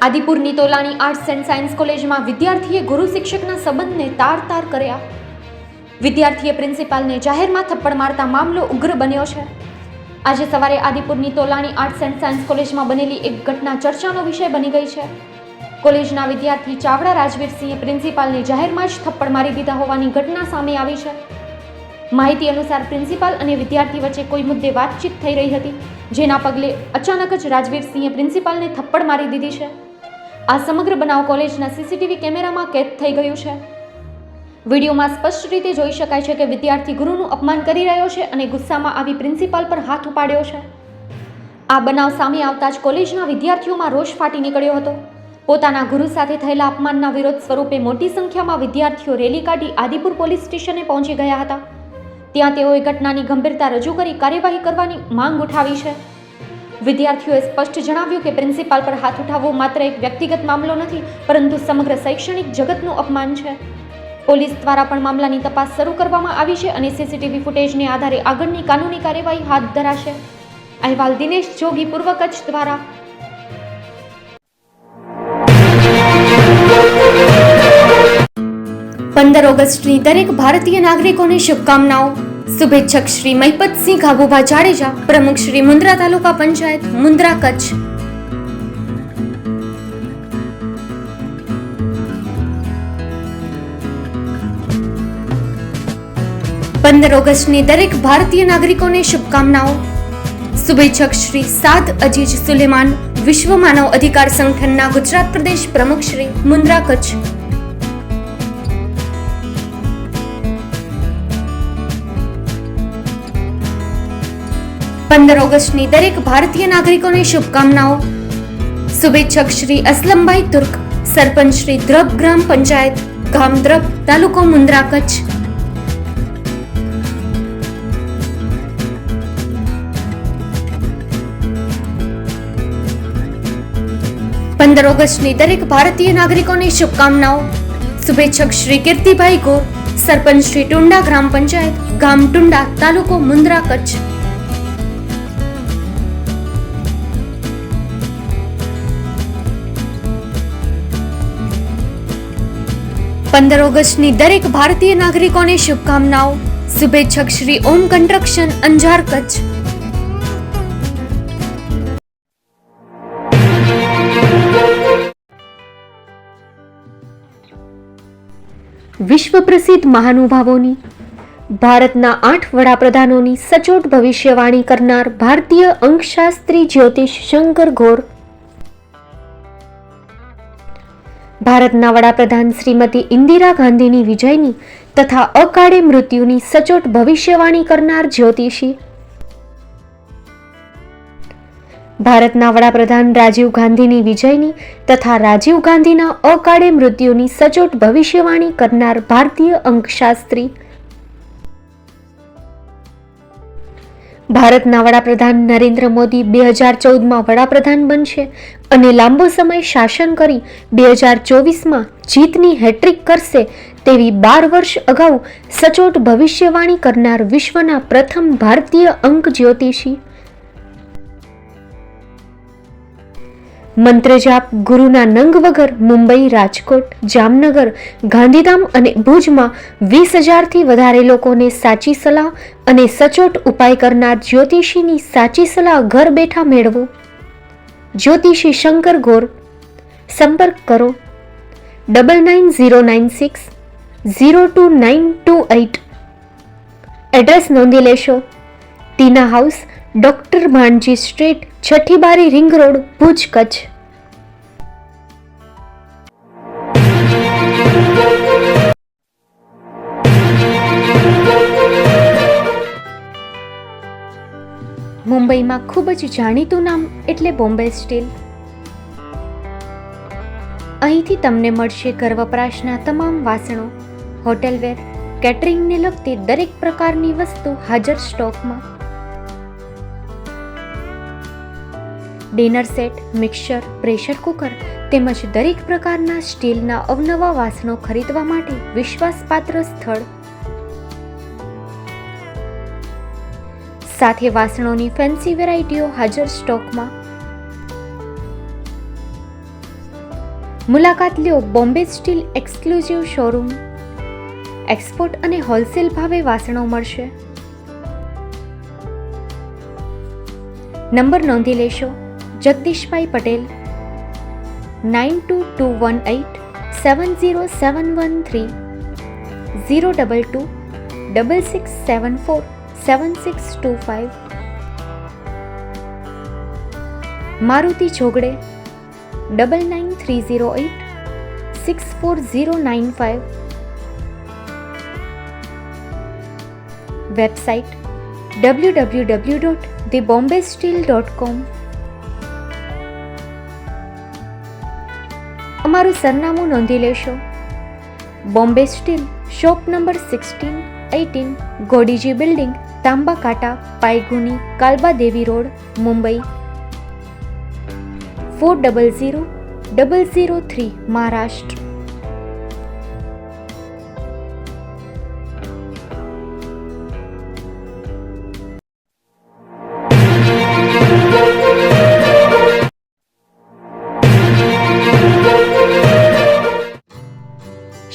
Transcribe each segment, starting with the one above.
આદિપુરની Tolani arts and science કોલેજમાં વિદ્યાર્થીએ ગુરુ શિક્ષકના સંબંધને તાર કર્યા. વિદ્યાર્થીએ પ્રિન્સિપાલને જાહેરમાં થપ્પડ મારતા મામલો ઉગ્ર બન્યો છે. આજે સવારે આદિપુરની તોલાણી આર્ટ્સ એન્ડ સાયન્સ કોલેજમાં બનેલી એક ઘટના ચર્ચાનો વિષય બની ગઈ છે. કોલેજના વિદ્યાર્થી ચાવડા રાજવીરસિંહે પ્રિન્સિપાલને જાહેરમાં જ થપ્પડ મારી દીધા હોવાની ઘટના સામે આવી છે. માહિતી અનુસાર પ્રિન્સિપાલ અને વિદ્યાર્થી વચ્ચે કોઈ મુદ્દે વાતચીત થઈ રહી હતી, જેના પગલે અચાનક જ રાજવીરસિંહે પ્રિન્સિપાલને થપ્પડ મારી દીધી છે. આ સમગ્ર બનાવ કોલેજના સીસીટીવી કેમેરામાં કેદ થઈ ગયું છે. વિડીયોમાં સ્પષ્ટ રીતે જોઈ શકાય છે કે વિદ્યાર્થી ગુરુનું અપમાન કરી રહ્યો છે અને ગુસ્સામાં આવી પ્રિન્સિપાલ પર હાથ ઉપાડ્યો છે. આ બનાવ સામે આવતા જ કોલેજના વિદ્યાર્થીઓમાં રોષ ફાટી નીકળ્યો હતો. પોતાના ગુરુ સાથે થયેલા અપમાનના વિરોધ સ્વરૂપે મોટી સંખ્યામાં વિદ્યાર્થીઓ રેલી કાઢી આદિપુર પોલીસ સ્ટેશને પહોંચી ગયા હતા. ત્યાં તેઓએ ઘટનાની ગંભીરતા રજૂ કરી કાર્યવાહી કરવાની માંગ ઉઠાવી છે. વિદ્યાર્થીઓએ સ્પષ્ટ જણાવ્યું કે પ્રિન્સિપાલ પર હાથ ઉઠાવવો માત્ર એક વ્યક્તિગત મામલો નથી, પરંતુ સમગ્ર શૈક્ષણિક જગતનું અપમાન છે. પોલીસ દ્વારા પણ મામલાની તપાસ શરૂ કરવામાં આવી છે અને સીસીટીવી ફૂટેજને આધારે આગળની કાનૂની કાર્યવાહી હાથ ધરાશે. અહેવાલ દિનેશ જોગી, પૂર્વ કચ્છ દ્વારા. પંદર ઓગસ્ટની દરેક ભારતીય નાગરિકોને શુભકામનાઓ. શુભેચ્છક શ્રી મહિપતસિંહ ગાભુભા જાડેજા, પ્રમુખ શ્રી મુન્દ્રા તાલુકા પંચાયત, મુન્દ્રા, કચ્છ. પંદર ઓગસ્ટની દરેક ભારતીય નાગરિકોને શુભકામનાઓ. શુભેચ્છક શ્રી સાદ અજીજ સુલેમાન, વિશ્વ માનવ અધિકાર સંગઠનના ગુજરાત પ્રદેશ પ્રમુખ શ્રી, મુન્દ્રા, કચ્છ. પંદર ઓગસ્ટની દરેક ભારતીય નાગરિકોને શુભકામનાઓ. શુભેચ્છક શ્રી અસલમભાઈ તુર્ક, સરપંચ શ્રી દ્રબ ગ્રામ પંચાયત, ગામ દ્રબ, તાલુકો મુન્દ્રા, કચ્છ. પંદર ઓગસ્ટની દરેક ભારતીય નાગરિકોને શુભકામનાઓ. શુભેચ્છક શ્રી કીર્તિભાઈ ગોર, સરપંચ શ્રી ટુંડા ગ્રામ પંચાયત, ગામ ટુંડા, તાલુકો મુન્દ્રા, કચ્છ. પંદર ઓગસ્ટની દરેક ભારતીય નાગરિકોને શુભકામનાઓ. શુભેચ્છક શ્રી ઓમ કન્સ્ટ્રક્શન, અંજાર, કચ્છ. વિશ્વ પ્રસિદ્ધ મહાનુભાવોની, ભારતના 8 વડાપ્રધાનોની સચોટ ભવિષ્યવાણી કરનાર ભારતીય અંકશાસ્ત્રી જ્યોતિષ શંકર ઘોર, ભારતના વડાપ્રધાન શ્રીમતી ઇન્દિરા ગાંધીની વિજયની તથા અકાળે મૃત્યુની સચોટ ભવિષ્યવાણી કરનાર જ્યોતિષી, ભારતના વડાપ્રધાન રાજીવ ગાંધીની વિજયની તથા રાજીવ ગાંધીના અકાળે મૃત્યુની સચોટ ભવિષ્યવાણી કરનાર ભારતીય અંકશાસ્ત્રી, ભારતના વડાપ્રધાન નરેન્દ્ર મોદી 2014માં વડાપ્રધાન બનશે અને લાંબો સમય શાસન કરી 2024માં જીતની હેટ્રિક કરશે તેવી 12 વર્ષ અગાઉ સચોટ ભવિષ્યવાણી કરનાર વિશ્વના પ્રથમ ભારતીય અંક જ્યોતિષી, મંત્રજાપ ગુરુના નંગ વગર મુંબઈ, રાજકોટ, જામનગર, ગાંધીધામ અને ભુજમાં 20,000થી વધારે લોકોને સાચી સલાહ અને સચોટ ઉપાય કરનાર જ્યોતિષીની સાચી સલાહ ઘર બેઠા મેળવો. જ્યોતિષી શંકર ઘોર. સંપર્ક કરો 9909602928. એડ્રેસ નોંધી લેશો. ટીના હાઉસ, ડોક્ટર ભાણજી સ્ટ્રીટ, છઠ્ઠી બારી, રિંગ રોડ, ભુજ, કચ્છ. મુંબઈમાં ખૂબ જ જાણીતું નામ એટલે બોમ્બે સ્ટીલ. અહીંથી તમને મળશે ઘર વપરાશના તમામ વાસણો, હોટેલવેર, કેટરિંગને લગતી દરેક પ્રકારની વસ્તુ હાજર સ્ટોકમાં. Dinner set, mixer, pressure cooker તેમજ દરેક પ્રકારના સ્ટીલના અવનવા વાસણો ખરીદવા માટે વિશ્વાસપાત્ર સ્થળ. સાથે વાસણોની ફેન્સી વેરાયટીઓ હાજર સ્ટોકમાં. મુલાકાત લ્યો Bombay steel exclusive showroom. Export અને હોલસેલ ભાવે વાસણો મળશે. નંબર નોંધી લેશો. જગદીશભાઈ પટેલ 9221870713 022 6674 7625. મારુતિ જોગડે 999308 64095. Website www.thebombasteel.com. અમારું સરનામું નોંધી લેશો. Bombay steel, shop number 16-18, Godiji building, Tamba Kanta, Pydhonie, Kalbadevi road, Mumbai 400003, Maharashtra.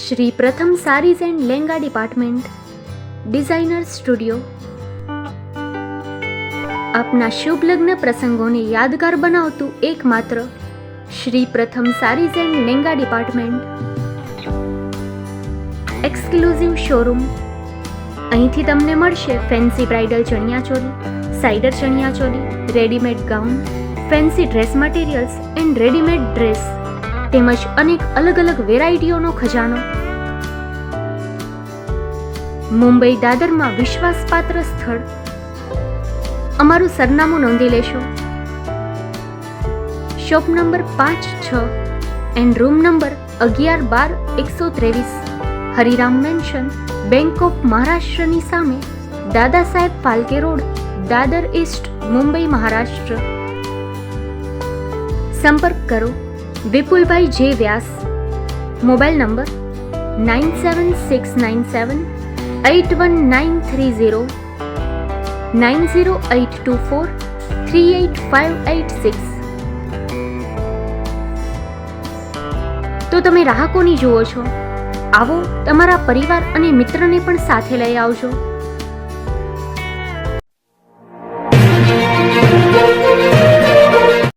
Shri Pratham sarees and lehenga department, designer studio. આપના શુભ લગ્ન પ્રસંગોને યાદગાર બનાવતું એકમાત્ર Shri Pratham sarees and lehenga department, exclusive showroom. અહીંથી તમને મળશે fancy bridal chaniya choli, cider chaniya choli, readymade gown, fancy dress materials and readymade dress તેમજ અનેક અલગ અલગ વેરાયટીઓનો ખજાનો. મુંબઈ દાદરમાં વિશ્વાસપાત્ર સ્થળ. અમારું સરનામું નોંધી લેશો. Shop number 5-6 and room number 11-12-123, Hariram mansion, bank of મહારાષ્ટ્રની સામે, દાદા સાહેબ ફાલ્કે રોડ, દાદર ઈસ્ટ, મુંબઈ, મહારાષ્ટ્ર. સંપર્ક કરો વિપુલભાઈ જે વ્યાસ. Mobile number 9769781930 9082438586. તો તમે રાહ કોની જુઓ છો? આવો, તમારા પરિવાર અને મિત્રને પણ સાથે લઈ આવજો.